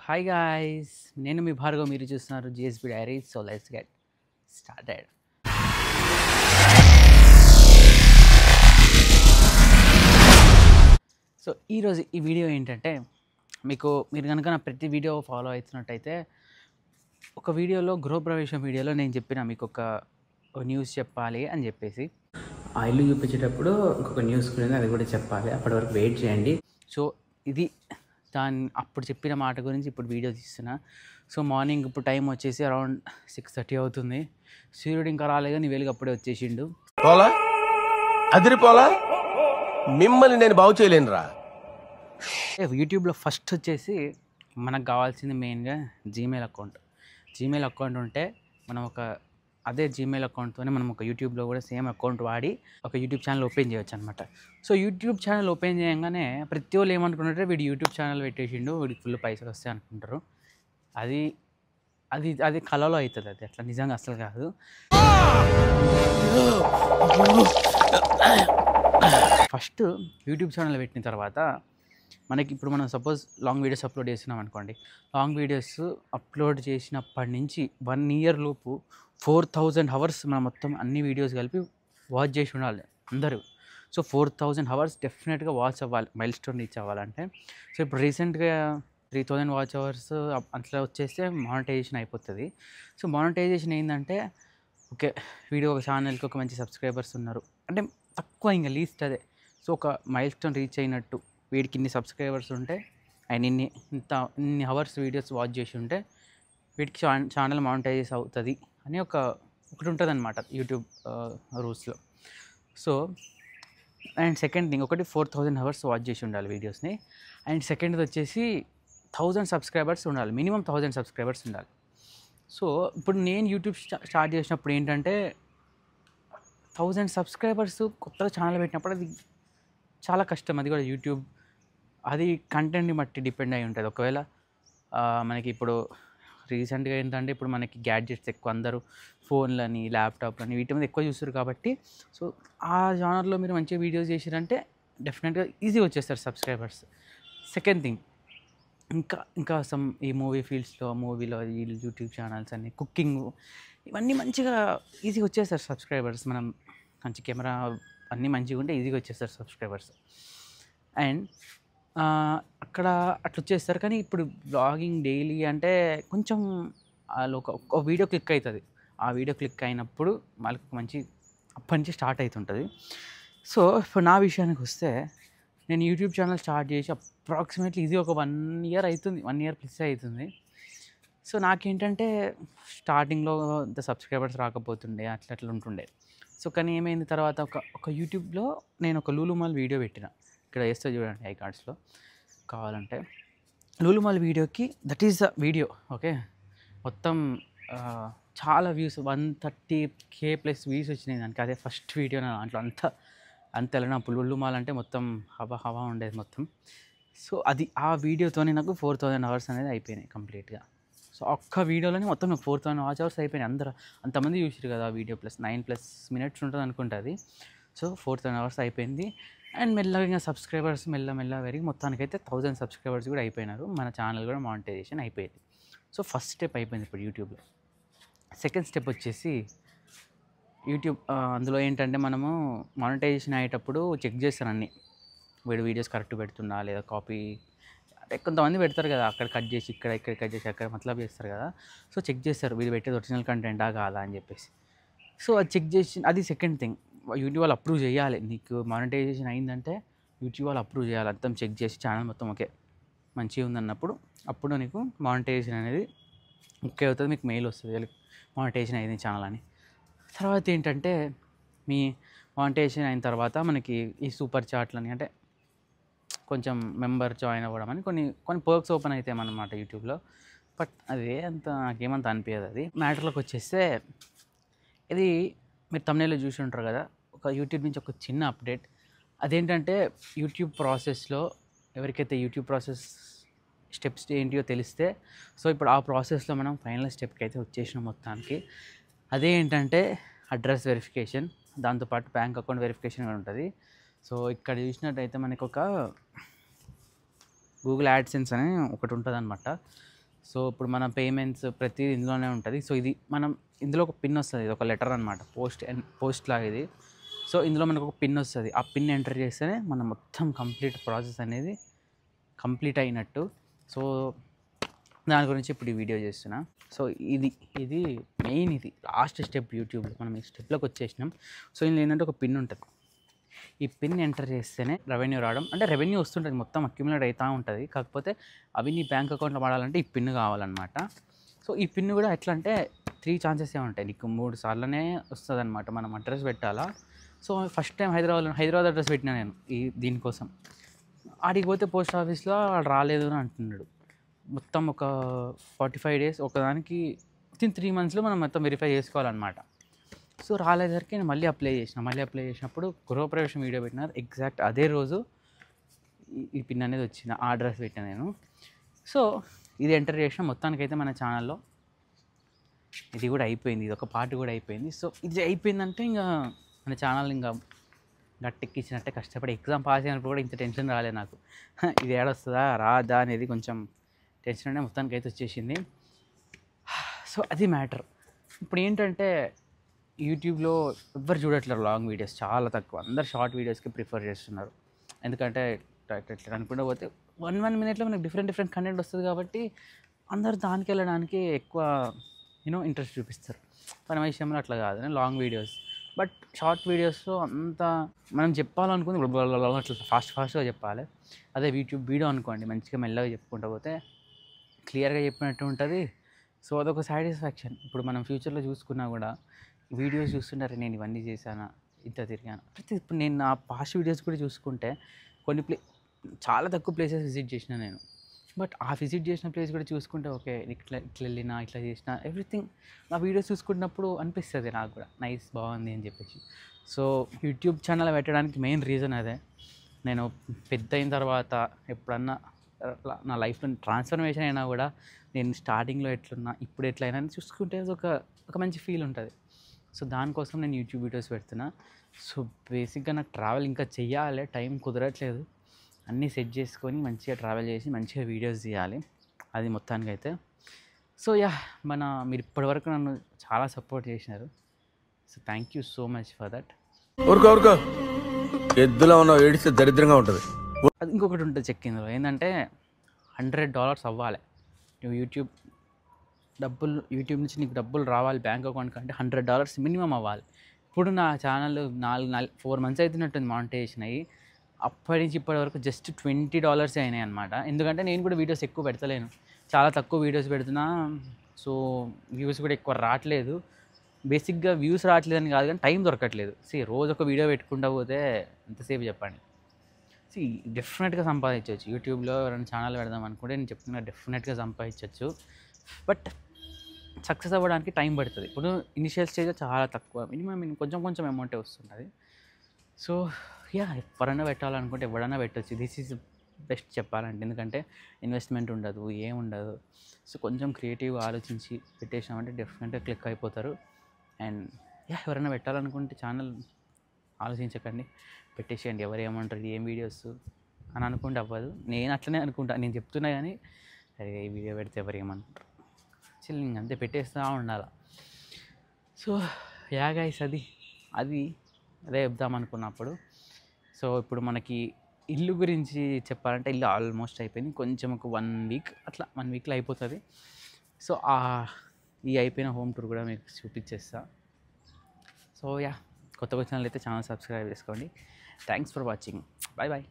Hi guys, నేను మీ భార్గవ్. మీరు చూస్తున్నారు GSB diaries. So let's get started. So ఈరోజు ఈ వీడియో ఏంటంటే, మీరు కనుక నా ప్రతి వీడియో ఫాలో అవుతున్నట్టయితే, ఒక వీడియోలో గృహప్రవేశం వీడియోలో నేను చెప్పిన మీకు ఒక న్యూస్ చెప్పాలి అని చెప్పేసి, ఆ ఇల్లు చూపించేటప్పుడు ఇంకొక న్యూస్ కూడా అది కూడా చెప్పాలి. అప్పటి వరకు వెయిట్ చేయండి. సో ఇది అప్పుడు చెప్పిన మాట గురించి ఇప్పుడు వీడియో తీస్తున్నా. సో మార్నింగ్ ఇప్పుడు టైం వచ్చేసి అరౌండ్ 6:30 అవుతుంది. సూర్యుడు ఇంకా రాలేదు, నీ వెలుగు అప్పుడే వచ్చేసిండు. పోలా అదిరిపోలా, మిమ్మల్ని నేను బాగు చేయలేనురా. యూట్యూబ్లో ఫస్ట్ వచ్చేసి మనకు కావాల్సింది మెయిన్గా జీమెయిల్ అకౌంట్ ఉంటే మనం అదే జీమెయిల్ అకౌంట్తోనే మనం ఒక యూట్యూబ్లో కూడా సేమ్ అకౌంట్ వాడి ఒక యూట్యూబ్ ఛానల్ ఓపెన్ చేయొచ్చు అనమాట. సో యూట్యూబ్ ఛానల్ ఓపెన్ చేయగానే ప్రతి వాళ్ళు ఏమనుకుంటారంటే, వీడు యూట్యూబ్ ఛానల్ పెట్టేసిండు, వీడికి ఫుల్ పైసలు వస్తాయి అనుకుంటారు. అది అది అది కళలో అవుతుంది. అది అట్లా నిజంగా అసలు కాదు. ఫస్ట్ యూట్యూబ్ ఛానల్ పెట్టిన తర్వాత మనకి ఇప్పుడు మనం సపోజ్ లాంగ్ వీడియోస్ అప్లోడ్ చేస్తున్నాం అనుకోండి. లాంగ్ వీడియోస్ అప్లోడ్ చేసినప్పటి నుంచి 1 year లోపు 4000 hours మనం మొత్తం అన్ని వీడియోస్ కలిపి వాచ్ చేసి ఉండాలి అందరూ. సో 4000 hours డెఫినెట్గా వాచ్ అవ్వాలి మైల్ స్టోన్ రీచ్ అవ్వాలంటే. సో ఇప్పుడు రీసెంట్గా 3000 వాచ్ అవర్స్ అట్లా వచ్చేస్తే మానిటైజేషన్ అయిపోతుంది. సో మానిటైజేషన్ ఏంటంటే, ఓకే వీడియో ఒక ఛానల్కి ఒక మంచి సబ్స్క్రైబర్స్ ఉన్నారు అంటే తక్కువ, ఇంకా లీస్ట్ అదే. సో ఒక మైల్ స్టోన్ రీచ్ అయినట్టు, వీడికి ఇన్ని సబ్స్క్రైబర్స్ ఉంటే అండ్ ఇన్ని అవర్స్ వీడియోస్ వాచ్ చేసి ఉంటే వీటికి ఛానల్ మానిటైజేస్ అవుతుంది అని ఒకటి ఉంటుంది అనమాట యూట్యూబ్ రూల్స్లో. సో అండ్ సెకండ్ థింగ్, ఒకటి 4000 hours వాచ్ చేసి ఉండాలి వీడియోస్ని. అండ్ సెకండ్ది వచ్చేసి 1000 subscribers ఉండాలి, మినిమం 1000 subscribers ఉండాలి. సో ఇప్పుడు నేను యూట్యూబ్ స్టార్ట్ చేసినప్పుడు ఏంటంటే, 1000 subscribers కొత్తగా ఛానల్ పెట్టినప్పుడు అది చాలా కష్టం. అది కూడా యూట్యూబ్ అది కంటెంట్ని బట్టి డిపెండ్ అయి ఉంటుంది. ఒకవేళ మనకి ఇప్పుడు రీసెంట్గా ఏంటంటే, ఇప్పుడు మనకి గ్యాడ్జెట్స్ ఎక్కువ, అందరూ ఫోన్లని ల్యాప్టాప్లని వీటి మీద ఎక్కువ చూస్తారు కాబట్టి, సో ఆ జానర్లో మీరు మంచిగా వీడియోస్ చేసారంటే డెఫినెట్గా ఈజీగా వచ్చేస్తారు సబ్స్క్రైబర్స్. సెకండ్ థింగ్, ఇంకా ఈ మూవీ ఫీల్డ్స్లో, మూవీలో ఈ యూట్యూబ్ ఛానల్స్ అన్ని, కుకింగ్, ఇవన్నీ మంచిగా ఈజీగా వచ్చేస్తారు సబ్స్క్రైబర్స్. మనం మంచి కెమెరా అన్నీ మంచిగా ఉంటే ఈజీగా వచ్చేస్తారు సబ్స్క్రైబర్స్. అండ్ అక్కడ అట్లా వచ్చేస్తారు. కానీ ఇప్పుడు బ్లాగింగ్ డైలీ అంటే కొంచెం వాళ్ళు ఒక వీడియో క్లిక్ అవుతుంది. ఆ వీడియో క్లిక్ అయినప్పుడు వాళ్ళకి మంచి అప్పటి నుంచి స్టార్ట్ అవుతుంటుంది. సో ఇప్పుడు నా విషయానికి వస్తే, నేను యూట్యూబ్ ఛానల్ స్టార్ట్ చేసి అప్రాక్సిమేట్లీ ఇది ఒక 1 year అవుతుంది, 1 year ప్లస్ అవుతుంది. సో నాకేంటంటే స్టార్టింగ్లో ఇంత సబ్స్క్రైబర్స్ రాకపోతుండే, అట్లా ఉంటుండే. సో కానీ ఏమైంది తర్వాత, ఒక యూట్యూబ్లో నేను ఒక లూలు మాల్ వీడియో పెట్టిన. ఇక్కడ వేస్తే చూడండి ఐ కార్డ్స్లో కావాలంటే. లూలు మాల్ వీడియోకి that is the video, okay. మొత్తం చాలా వ్యూస్, 130K ప్లస్ వ్యూస్ వచ్చినాయి దానికి. అదే ఫస్ట్ వీడియో నా దాంట్లో. అంత నా లూలు మాల్ అంటే మొత్తం హవా ఉండేది మొత్తం. సో ఆ వీడియోతోనే నాకు 4000 hours అనేది అయిపోయినాయి కంప్లీట్గా. సో ఒక్క వీడియోలోనే మొత్తం నాకు 4000 watch hours అయిపోయినాయి. అంతమంది చూసారు కదా ఆ వీడియో, ప్లస్ 9+ minutes ఉంటుంది అనుకుంటుంది. సో 4000 hours అయిపోయింది. అండ్ మెల్లగా ఇంకా సబ్స్క్రైబర్స్ మెల్ల పెరిగి మొత్తానికైతే 1000 subscribers కూడా అయిపోయినారు. మన ఛానల్ కూడా మానిటైజేషన్ అయిపోయింది. సో ఫస్ట్ స్టెప్ అయిపోయింది ఇప్పుడు యూట్యూబ్లో. సెకండ్ స్టెప్ వచ్చేసి యూట్యూబ్. అందులో ఏంటంటే, మనము మానిటైజేషన్ అయ్యేటప్పుడు చెక్ చేస్తారు అన్నీ, వీడు వీడియోస్ కరెక్ట్ పెడుతున్నా లేదా కాపీ. అంటే కొంతమంది పెడతారు కదా, అక్కడ కట్ చేసి ఇక్కడ కట్ చేసి అక్కడ మతలబ్ చేస్తారు కదా. సో చెక్ చేస్తారు వీడు పెట్టేది ఒరిజినల్ కంటెంటా కాదా అని చెప్పేసి. సో అది చెక్ చేసి, అది సెకండ్ థింగ్. యూట్యూబ్ వాళ్ళు అప్రూవ్ చేయాలి. నీకు మానిటైజేషన్ అయిందంటే యూట్యూబ్ వాళ్ళు అప్రూవ్ చేయాలి. అంతా చెక్ చేసి ఛానల్ మొత్తం ఓకే మంచిగా ఉందన్నప్పుడు అప్పుడు నీకు మానిటైజేషన్ అనేది ఓకే అవుతుంది. మీకు మెయిల్ వస్తుంది మానిటైజేషన్ అయింది ఛానల్ అని. తర్వాత ఏంటంటే, మీ మానిటైజేషన్ అయిన తర్వాత మనకి ఈ సూపర్ చాట్లని, అంటే కొంచెం మెంబర్ జాయిన్ అవ్వడం అని కొన్ని పర్క్స్ ఓపెన్ అవుతాయి అన్నమాట యూట్యూబ్లో. బట్ అదే నాకేమంత అనిపించదు. అది మ్యాటర్లోకి వచ్చేస్తే, ఇది మీరు thumbnailలో చూసి ఉంటారు కదా, ఒక యూట్యూబ్ నుంచి ఒక చిన్న అప్డేట్. అదేంటంటే, యూట్యూబ్ ప్రాసెస్లో ఎవరికైతే యూట్యూబ్ ప్రాసెస్ స్టెప్స్ ఏంటియో తెలిస్తే, సో ఇప్పుడు ఆ ప్రాసెస్లో మనం ఫైనల్ స్టెప్కి అయితే వచ్చేసినాం మొత్తానికి. అదే ఏంటంటే అడ్రస్ వెరిఫికేషన్, దాంతోపాటు బ్యాంక్ అకౌంట్ వెరిఫికేషన్ కూడా ఉంటుంది. సో ఇక్కడ చూసినట్టయితే మనకు ఒక గూగుల్ యాడ్సెన్స్ అని ఒకటి ఉంటుందన్నమాట. సో ఇప్పుడు మన పేమెంట్స్ ప్రతిదీ ఇందులోనే ఉంటుంది. సో ఇది మనం ఇందులో ఒక పిన్ వస్తుంది, ఇది ఒక లెటర్ అనమాట, పోస్ట్ లాగా ఇది. సో ఇందులో మనకు ఒక పిన్ వస్తుంది, ఆ పిన్ ఎంటర్ చేస్తేనే మనం మొత్తం కంప్లీట్ ప్రాసెస్ అనేది కంప్లీట్ అయినట్టు. సో దాని గురించి ఇప్పుడు ఈ వీడియో చేస్తున్నా. సో ఇది మెయిన్, ఇది లాస్ట్ స్టెప్ యూట్యూబ్లో. మనం ఈ స్టెప్లోకి వచ్చేసినాం. సో ఇందులో ఏంటంటే ఒక పిన్ ఉంటుంది, ఈ పిన్ ఎంటర్ చేస్తేనే రెవెన్యూ రావడం, అంటే రెవెన్యూ వస్తుంటుంది, మొత్తం అక్యుములేట్ అవుతూ ఉంటుంది. కాకపోతే అవి నీ బ్యాంక్ అకౌంట్లో పడాలంటే ఈ పిన్ కావాలన్నమాట. సో ఈ పిన్ కూడా ఎట్లా అంటే 3 ఛాన్సెస్ ఉంటాయి, నీకు 3 సార్లనే వస్తుంది అనమాట. మనం అడ్రస్ పెట్టాలా. So first time Hyderabad address పెట్టినా నేను దీనికోసం. ఆడికి పోతే పోస్ట్ ఆఫీస్లో వాడు రాలేదు అని అంటున్నాడు. మొత్తం ఒక 45 డేస్ ఒకదానికి, వితిన్ 3 మంత్స్లో మనం మొత్తం వెరిఫై చేసుకోవాలన్నమాట. సో రాలేసరికి నేను మళ్ళీ అప్లై చేసినప్పుడు గృహప్రవేశం వీడియో పెట్టినారు, ఎగ్జాక్ట్ అదే రోజు ఈ పిన్ అనేది వచ్చింది, ఆ అడ్రస్ పెట్టిన నేను. సో ఇది ఎంటర్ చేసిన మొత్తానికైతే మన ఛానల్లో ఇది కూడా అయిపోయింది, ఇది ఒక పార్ట్ కూడా అయిపోయింది. సో ఇది అయిపోయిందంటే ఇంకా మన ఛానల్ ఇంకా గట్టెక్కించినట్టే. కష్టపడి ఎగ్జామ్ పాస్ అయినప్పుడు కూడా ఇంత టెన్షన్ రాలేదు నాకు. ఇది ఏడొస్తుందా రాదా అనేది కొంచెం టెన్షన్ అంటే మొత్తానికైతే వచ్చేసింది. సో అది మ్యాటర్. ఇప్పుడు ఏంటంటే యూట్యూబ్లో ఎవ్వరు చూడట్లేరు లాంగ్ వీడియోస్, చాలా తక్కువ. అందరు షార్ట్ వీడియోస్కి ప్రిఫర్ చేస్తున్నారు. ఎందుకంటే ఇట్లా అనుకుంటూ పోతే 1 మినిట్లో మనకు డిఫరెంట్ కంటెంట్ వస్తుంది కాబట్టి అందరు దానికి వెళ్ళడానికి ఎక్కువ ఇంట్రెస్ట్ చూపిస్తారు. మన విషయంలో అట్లా కాదు, లాంగ్ వీడియోస్. బట్ షార్ట్ వీడియోస్లో అంత మనం చెప్పాలనుకుంది అట్లా ఫాస్ట్గా చెప్పాలి. అదే యూట్యూబ్ వీడియో అనుకోండి, మంచిగా మెల్లగా చెప్పుకుంటూ పోతే క్లియర్గా చెప్పినట్టు ఉంటుంది. సో అదొక సాటిస్ఫాక్షన్. ఇప్పుడు మనం ఫ్యూచర్లో చూసుకున్నా కూడా వీడియోస్ చూస్తుంటారు, నేను ఇవన్నీ చేశాను, ఇంత తిరిగాను. ఇప్పుడు నేను నా పాస్ట్ వీడియోస్ కూడా చూసుకుంటే చాలా తక్కువ ప్లేసెస్ విజిట్ చేసిన నేను. బట్ ఆ విజిట్ చేసిన ప్లేస్ కూడా చూసుకుంటే ఓకే ఇట్లా వెళ్ళినా ఇట్లా చేసిన ఎవ్రీథింగ్ నా వీడియోస్ చూసుకున్నప్పుడు అనిపిస్తుంది నాకు కూడా నైస్, బాగుంది అని చెప్పేసి. సో యూట్యూబ్ ఛానల్ పెట్టడానికి మెయిన్ రీజన్ అదే. నేను పెద్ద అయిన తర్వాత ఎప్పుడన్నా నా లైఫ్లో ట్రాన్స్ఫర్మేషన్ అయినా కూడా నేను స్టార్టింగ్లో ఎట్లున్నా ఇప్పుడు ఎట్లయినా చూసుకుంటే ఒక మంచి ఫీల్ ఉంటుంది. సో దానికోసం నేను యూట్యూబ్ వీడియోస్ పెడుతున్నా. సో బేసిక్గా నాకు ట్రావెల్ ఇంకా చెయ్యాలి, టైం కుదరట్లేదు. అన్నీ సెట్ చేసుకొని మంచిగా ట్రావెల్ చేసి మంచిగా వీడియోస్ తీయాలి, అది మొత్తానికైతే. సో మీరు ఇప్పటివరకు నన్ను చాలా సపోర్ట్ చేసినారు. So thank you so much for that. ఊరుకో ఎద్దులో ఉన్న ఏడిస్తే దరిద్రంగా ఉంటుంది. అది ఇంకొకటి ఉంటుంది చెక్, ఇందులో ఏంటంటే $100 అవ్వాలి. నువ్వు యూట్యూబ్ నుంచి నీకు డబ్బులు రావాలి బ్యాంక్ అకౌంట్ కంటే $100 మినిమం అవ్వాలి. ఇప్పుడు నా ఛానల్ 4 మంత్స్ అవుతున్నట్టుంది మానిటైజేషన్ అయ్యి. అప్పటి నుంచి ఇప్పటి వరకు జస్ట్ $20 అయినాయి అనమాట. ఎందుకంటే నేను కూడా వీడియోస్ ఎక్కువ పెడతలేను, చాలా తక్కువ వీడియోస్ పెడుతున్నా. సో వ్యూస్ కూడా ఎక్కువ రావట్లేదు. బేసిక్గా వ్యూస్ రావట్లేదని కాదు కానీ టైం దొరకట్లేదు. రోజు ఒక వీడియో పెట్టుకుంటూ పోతే ఎంతసేపు చెప్పండి. డెఫినెట్గా సంపాదించవచ్చు యూట్యూబ్లో. ఎవరైనా ఛానల్ పెడదాం అనుకుంటే నేను చెప్తున్నా డెఫినెట్గా సంపాదించవచ్చు. బట్ సక్సెస్ అవ్వడానికి టైం పడుతుంది. ఇప్పుడు ఇనిషియల్ స్టేజ్లో చాలా తక్కువ, మినిమం కొంచెం అమౌంటే వస్తుంటుంది. సో ఎవరైనా పెట్టాలనుకుంటే ఎవరైనా పెట్టవచ్చు. దిస్ ఈజ్ బెస్ట్ చెప్పాలంటే, ఎందుకంటే ఇన్వెస్ట్మెంట్ ఉండదు, ఏముండదు. సో కొంచెం క్రియేటివ్గా ఆలోచించి పెట్టేసినామంటే డెఫినెట్గా క్లిక్ అయిపోతారు. అండ్ ఎవరైనా పెట్టాలనుకుంటే ఛానల్ ఆలోచించకండి, పెట్టేసేయండి. ఎవరు ఏమంటారు ఏం వీడియోస్ అని అనుకుంటే అవ్వదు. నేను అట్లనే అనుకుంటా, నేను చెప్తున్నా కానీ అరే ఈ వీడియో పెడితే ఎవరు ఏమంటారు చిల్లింగ్ అంతే పెట్టేస్తూ ఉండాలి. సో గైస్ అదే చెప్దామనుకున్నప్పుడు. సో ఇప్పుడు మనకి ఇల్లు గురించి చెప్పాలంటే ఇల్లు ఆల్మోస్ట్ అయిపోయింది, కొంచెం ఒక 1 వీక్ అట్లా 1 వీక్లో అయిపోతుంది. సో ఈ అయిపోయిన హోమ్ టూర్ కూడా మీకు చూపించేస్తా. సో కొత్త ఛానల్ అయితే ఛానల్ సబ్స్క్రైబ్ చేసుకోండి. Thanks for watching. బాయ్.